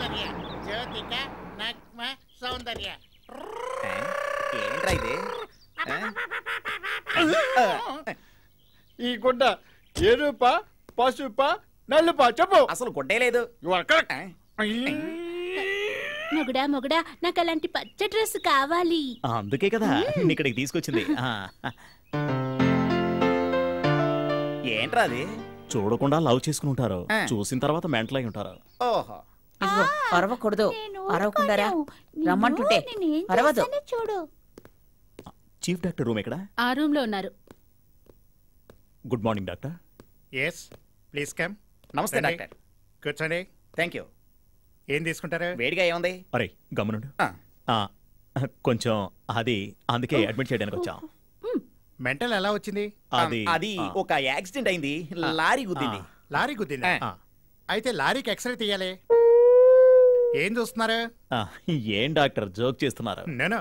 సౌందర్య జ్యోతిక నగ్మ సౌందర్య ఏంట్రా ఇది? ఈ గుడ్డ ఎరుప పసుప నలుప చెప్పు. అసలు గుడ్డే లేదు. మొగుడా మొగుడా నాకు అలాంటి పచ్చ డ్రెస్ కావాలి. అందుకే కదా ఇక్కడికి తీసుకొచ్చింది. ఏంట్రా అది? చూడకుండా లవ్ చేసుకుని ఉంటారు, చూసిన తర్వాత మెంటల్ అయి ఉంటారు. ఓహో, అరవకూడదు. అరవకుండారా రమ్మంటుంటే అరవదు. చూడు. చీఫ్ డాక్టర్ రూమ్ ఎక్కడ? ఆ రూమ్ లో ఉన్నారు. Good morning doctor. Yes please come. నమస్తే డాక్టర్. కూర్చోండి. Thank you. ఏం తీసుకుంటారు? వేడిగా ఏముంది? అరే గమనుండు. కొంచెం అది అందుకే అడ్మిట్ చేయడానికి వచ్చాం. మెంటల్ ఎలా వచ్చింది? అది ఒక యాక్సిడెంట్ అయింది, లారీ గుద్దింది. లారీ గుద్దింది? అయితే లారీకి ఎక్స్రే తీయాలి. ఏం చూస్తున్నారు? ఏం డాక్టర్ జోక్ చేస్తున్నారు? నేను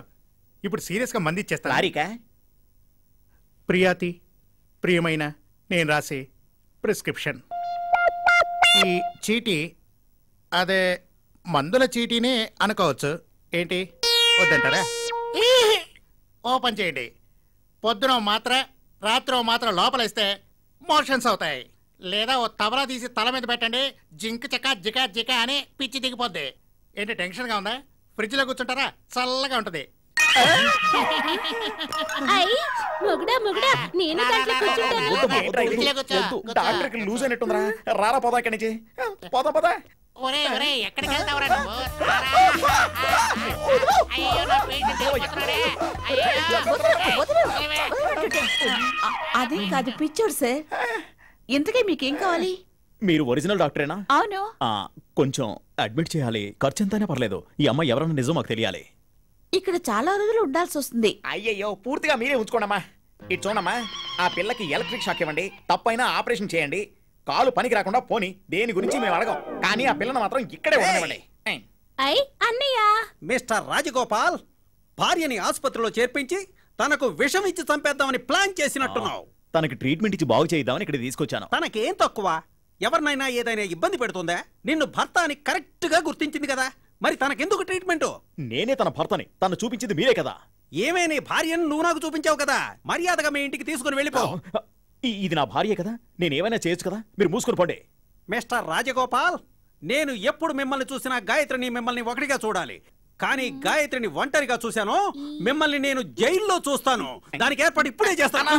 ఇప్పుడు సీరియస్ గా మంది ఇచ్చేస్తాను. లారీకా? ప్రియాతి ప్రియమైన నేను రాసి ప్రిస్క్రిప్షన్. ఈ చీటీ అదే మందుల చీటీనే అనుకోవచ్చు. ఏంటి వద్దంటారా? ఓపెన్ చేయండి. పొద్దున మాత్ర రాత్రి మాత్రం లోపలేస్తే మోషన్స్ అవుతాయి. లేదా ఓ తబలా తీసి తల మీద పెట్టండి, జింక్ చెక్క జికా జికా అని పిచ్చి దిగిపోద్ది. ఏంటి టెన్షన్గా ఉందా? ఫ్రిడ్జ్లో కూర్చుంటారా? చల్లగా ఉంటుంది. మొగుడా మొగుడా నేను దాంట్లో కూర్చుంటాను. డాక్టర్కి లూజ్ అయినట్టుందిరా. రారా పోదా ఇక్కడి నుంచి. పోదా పోదా. ఒరే ఒరే ఎక్కడికి వెళ్తావురా నువ్వు? అదేం కాదు పిచ్చోడు సార్. ఇంతకీ మీకేం కావాలి? మీరు ఒరిజినల్ డాక్టరేనా? అవును. కొంచెం అడ్మిట్ చేయాలి. ఖర్చు ఎంతైనా పర్లేదు. ఈ అమ్మాయి ఎవరన్నా నిజం మాకు తెలియాలి. ఇక్కడ చాలా రోజులు ఉండాల్సి వస్తుంది. అయ్యయ్యో, పూర్తిగా మీరే ఉంచుకోండమ్మా. ఇటు చూడమ్మా, ఆ పిల్లకి ఎలక్ట్రిక్ షాక్ ఇవ్వండి, తప్పైనా ఆపరేషన్ చేయండి. కాలు పనికి రాకుండా పోని, దేని గురించి మేము అడగం. కానీ ఆ పిల్లని మాత్రం ఇక్కడే ఉండనివ్వండి. అన్నయ్య. మిస్టర్ రాజగోపాల్, భార్యని ఆసుపత్రిలో చేర్పించి తనకు విషం ఇచ్చి చంపేద్దామని ప్లాన్ చేసినట్టున్నావు. తనకి ట్రీట్మెంట్ ఇచ్చి బాగు చేద్దామని ఇక్కడ తీసుకొచ్చాను. తనకేం తక్కువ? ఎవరినైనా ఏదైనా ఇబ్బంది పెడుతుందా? నిన్ను భర్త అని కరెక్ట్ గా గుర్తించింది కదా, మరి తనకెందుకు ట్రీట్మెంట్? నేనే తన భర్తని, తను చూపించింది మీరే కదా. ఏమే నీ భార్యను నువ్వు నాకు చూపించావు కదా, మర్యాదగా మీ ఇంటికి తీసుకుని వెళ్ళిపో. ఇది నా భార్య కదా, నేనేమైనా చేయొచ్చు కదా, మీరు మూసుకుని పోండి. మిస్టర్ రాజగోపాల్, నేను ఎప్పుడు మిమ్మల్ని చూసినా గాయత్రిని మిమ్మల్ని ఒకటిగా చూడాలి. కానీ గాయత్రిని ఒంటరిగా చూశాను, మిమ్మల్ని నేను జైల్లో చూస్తాను. దానికి ఏర్పాటు ఇప్పుడే చేస్తాను.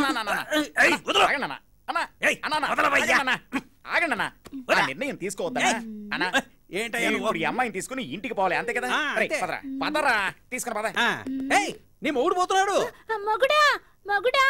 నిర్ణయం తీసుకోవద్దా? ఏంటయ్యా ఈ అమ్మాయిని తీసుకుని ఇంటికి పోవాలి, అంతే కదా? పదరా తీసుకుని పద. నీ మొగుడు పోతున్నాడు. మొగుడా మొగుడా